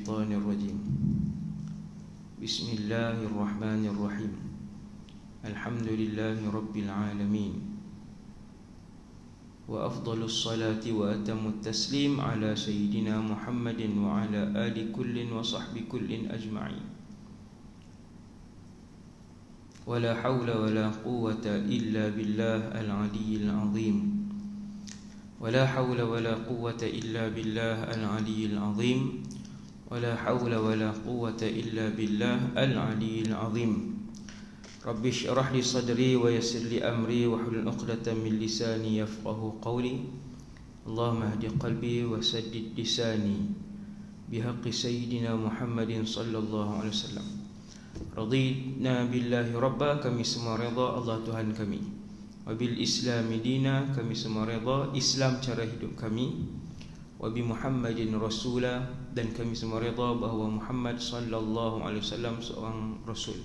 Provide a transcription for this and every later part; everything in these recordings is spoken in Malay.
الشيطان الرجيم بسم الله الرحمن الرحيم الحمد لله رب العالمين وأفضل الصلاة وأتم التسليم على سيدنا محمد وعلى آل كل وصحب كل أجمعين ولا حول ولا قوة إلا بالله العلي العظيم ولا حول ولا قوة إلا بالله العلي العظيم ولا حول ولا قوة إلا بالله العلي العظيم رب اشرح لي صدري ويسر لي أمري واحلل عقدة من لساني يفقه قولي اللهم اهد قلبي وسدد لساني بحق سيدنا محمد صلى الله عليه وسلم رضينا بالله ربا, kami semua redha Allah Tuhan kami. Wabil Islami dina, kami semua redha Islam cara hidup kami. Wabi Muhammadin Rasulah, dan kami semua redha bahawa Muhammad sallallahu alaihi wasallam seorang Rasul.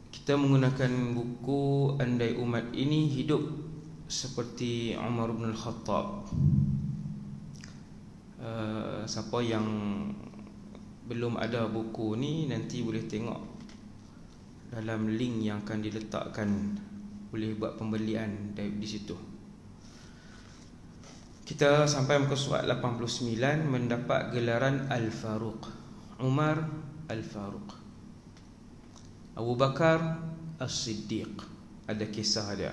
Kita menggunakan buku Andai Umat Ini Hidup Seperti Umar bin Al-Khattab. Siapa yang belum ada buku ni, nanti boleh tengok dalam link yang akan diletakkan, boleh buat pembelian di situ. Kita sampai muka surat 89, mendapat gelaran Al-Faruq. Umar Al-Faruq, Abu Bakar As-Siddiq, ada kisah dia.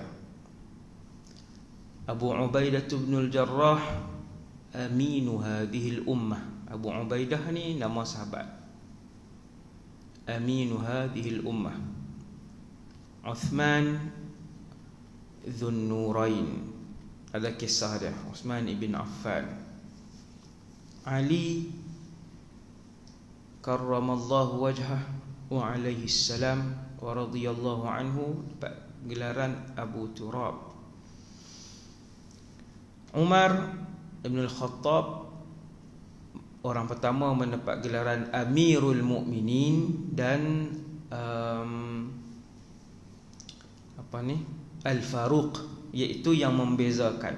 Abu Ubaidah bin Al-Jarrah, aminu hadhihi al-ummah. Abu Ubaidah ni nama sahabat, aminu hadhihi al-ummah. Uthman Dhun Nurain, ada kisah dia, Uthman ibn Affan. Ali karramallahu wajhah wa alaihi salam wa radhiyallahu anhu, gelaran Abu Turab. Umar ibn Al-Khattab, orang pertama mendapat gelaran Amirul Mukminin dan Al-Faruq, iaitu yang membezakan.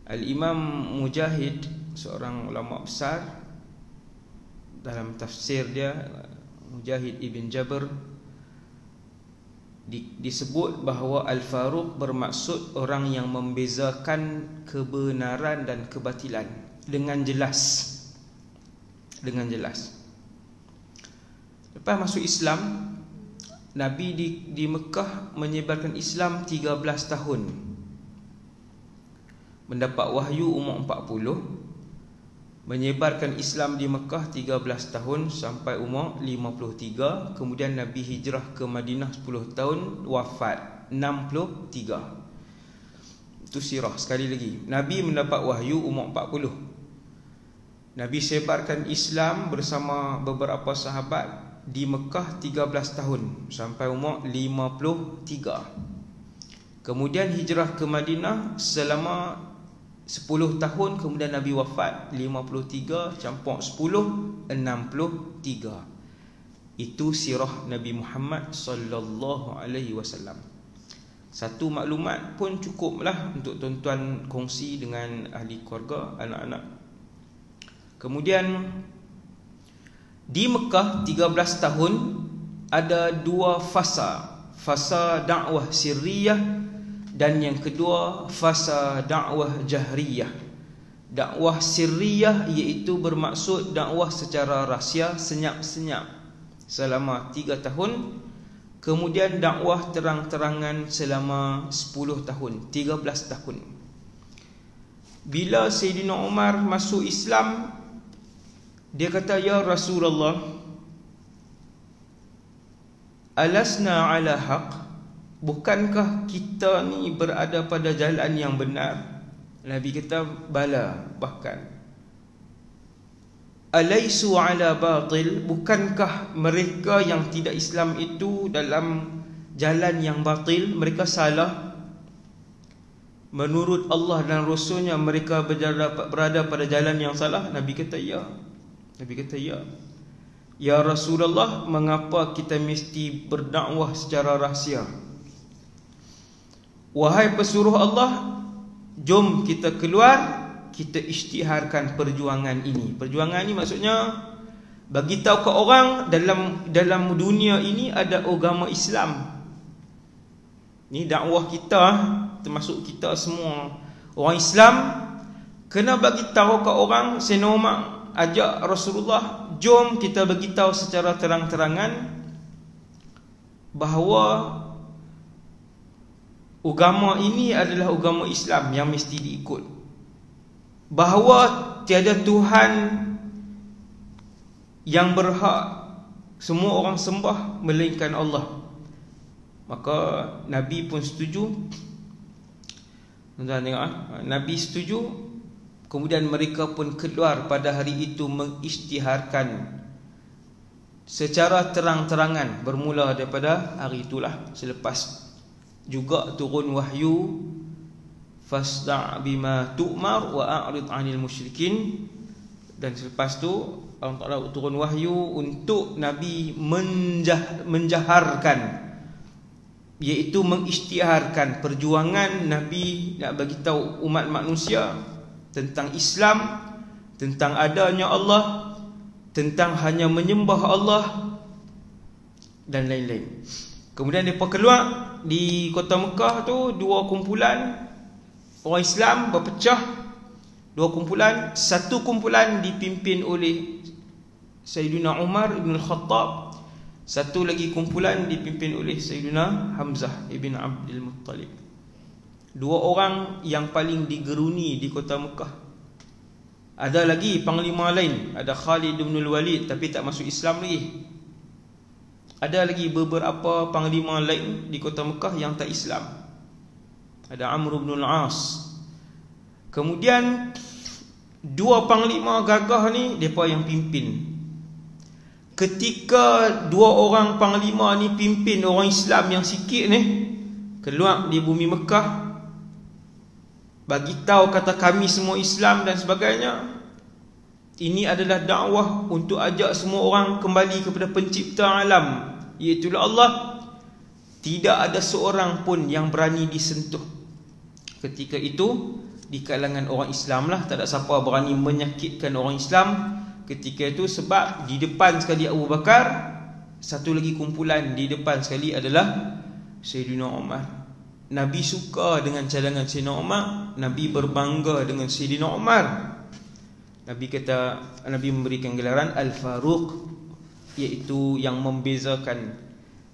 Al-Imam Mujahid, seorang ulama besar, dalam tafsir dia, Mujahid ibn Jabr, disebut bahawa Al-Faruq bermaksud orang yang membezakan kebenaran dan kebatilan dengan jelas. Dengan jelas. Lepas masuk Islam, Nabi di Mekah menyebarkan Islam 13 tahun. Mendapat wahyu umur 40. Menyebarkan Islam di Mekah 13 tahun sampai umur 53. Kemudian Nabi hijrah ke Madinah 10 tahun, wafat 63. Itu sirah. Sekali lagi, Nabi mendapat wahyu umur 40. Nabi sebarkan Islam bersama beberapa sahabat di Mekah 13 tahun sampai umur 53. Kemudian hijrah ke Madinah selama 10 tahun. Kemudian Nabi wafat 53 campur 10, 63. Itu sirah Nabi Muhammad sallallahu alaihi wasallam. Satu maklumat pun cukuplah untuk tuan-tuan kongsi dengan ahli keluarga, anak-anak. Kemudian di Mekah 13 tahun ada dua fasa. Fasa dakwah sirriyah dan yang kedua fasa dakwah jahriyah. Dakwah sirriyah iaitu bermaksud dakwah secara rahsia, senyap-senyap selama 3 tahun. Kemudian dakwah terang-terangan selama 10 tahun, 13 tahun. Bila Sayyidina Umar masuk Islam, dia kata, ya Rasulullah, alasna ala haq, bukankah kita ni berada pada jalan yang benar? Nabi kata, bala, bahkan. Alaisu ala batil, bukankah mereka yang tidak Islam itu dalam jalan yang batil, mereka salah? Menurut Allah dan Rasulnya mereka berada pada jalan yang salah? Nabi kata, ya. Nabi kata, ya. Ya Rasulullah, mengapa kita mesti berdakwah secara rahsia? Wahai pesuruh Allah, jom kita keluar, kita isytiharkan perjuangan ini. Perjuangan ini maksudnya bagi tahu ke orang dalam dunia ini ada agama Islam. Ni dakwah kita, termasuk kita semua orang Islam, kena bagi tahu ke orang. Sayyidina Umar ajak Rasulullah, jom kita bagi tahu secara terang-terangan bahawa agama ini adalah agama Islam yang mesti diikut, bahawa tiada Tuhan yang berhak semua orang sembah melainkan Allah. Maka Nabi pun setuju. Tuan-tuan tengok, Nabi setuju. Kemudian mereka pun keluar pada hari itu mengisytiharkan secara terang-terangan. Bermula daripada hari itulah, selepas juga turun wahyu, fasda' bima tu'mar wa a'rid 'anil musyrikin. Dan selepas tu Allah Ta'ala turun wahyu untuk Nabi menjaharkan, iaitu mengisytiharkan perjuangan Nabi nak bagi tahu umat manusia tentang Islam, tentang adanya Allah, tentang hanya menyembah Allah dan lain-lain. Kemudian mereka keluar di kota Mekah tu, dua kumpulan orang Islam berpecah. Dua kumpulan, satu kumpulan dipimpin oleh Sayyidina Umar ibn Khattab, satu lagi kumpulan dipimpin oleh Sayyidina Hamzah ibn Abdul Muttalib. Dua orang yang paling digeruni di kota Mekah. Ada lagi panglima lain, ada Khalid bin Walid, tapi tak masuk Islam lagi. Ada lagi beberapa panglima lain di kota Mekah yang tak Islam. Ada Amr bin al-As. Kemudian dua panglima gagah ni, mereka yang pimpin. Ketika dua orang panglima ni pimpin orang Islam yang sikit ni keluar di bumi Mekah, bagi tahu kata kami semua Islam dan sebagainya. Ini adalah dakwah untuk ajak semua orang kembali kepada pencipta alam, iaitu Allah. Tidak ada seorang pun yang berani disentuh. Ketika itu di kalangan orang Islam lah, tak ada siapa berani menyakitkan orang Islam ketika itu. Sebab di depan sekali Abu Bakar, satu lagi kumpulan di depan sekali adalah Sayyidina Umar. Nabi suka dengan cadangan Sayyidina Umar, Nabi berbangga dengan Sayyidina Umar. Nabi kata, Nabi memberikan gelaran Al-Faruq, iaitu yang membezakan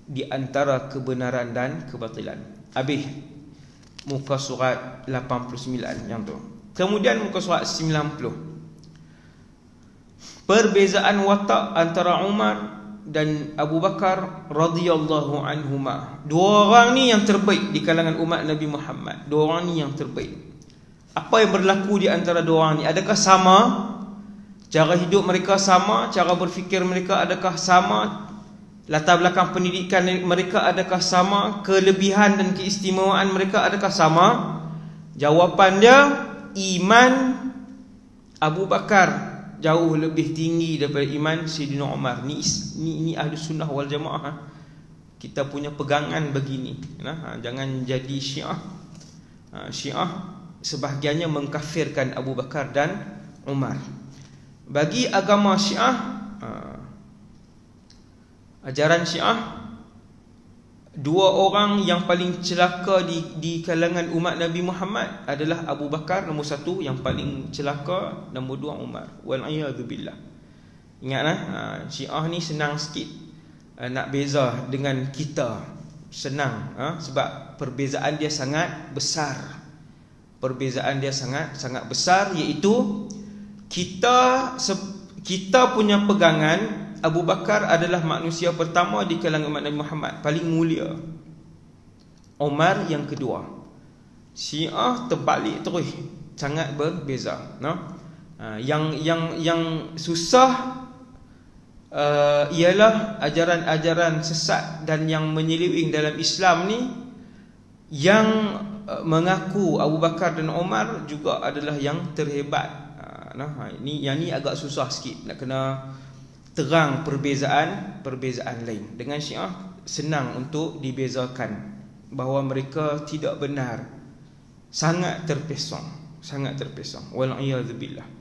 di antara kebenaran dan kebatilan. Habis muka surat 89 yang tu. Kemudian muka surat 90, perbezaan watak antara Umar dan Abu Bakar radhiyallahu anhuma. Dua orang ni yang terbaik di kalangan umat Nabi Muhammad. Dua orang ni yang terbaik. Apa yang berlaku di antara dua orang ni? Adakah sama? Cara hidup mereka sama? Cara berfikir mereka adakah sama? Latar belakang pendidikan mereka adakah sama? Kelebihan dan keistimewaan mereka adakah sama? Jawapan dia, iman Abu Bakar jauh lebih tinggi daripada iman Sayyidina Umar. Ni ahli sunnah wal jamaah. Kita punya pegangan begini. Jangan jadi Syiah. Syiah sebahagiannya mengkafirkan Abu Bakar dan Umar. Bagi agama Syiah, ajaran Syiah, dua orang yang paling celaka di kalangan umat Nabi Muhammad adalah Abu Bakar nombor satu, yang paling celaka nombor dua Umar. Wal'iyadzubillah. Ingatlah, Syiah ni senang sikit nak beza dengan kita. Senang, sebab perbezaan dia sangat besar. Perbezaan dia sangat besar, iaitu kita punya pegangan Abu Bakar adalah manusia pertama di kalangan umat Nabi Muhammad, paling mulia. Umar yang kedua. Syiah terbalik terus, sangat berbeza. Yang susah ialah ajaran-ajaran sesat dan yang menyeleweng dalam Islam ni, yang mengaku Abu Bakar dan Umar juga adalah yang terhebat. Yang ni agak susah sikit, nak kena terang perbezaan lain. Dengan Syiah senang untuk dibezakan bahawa mereka tidak benar, sangat terpesong. sangat terpesong. Wal iyadzubillah.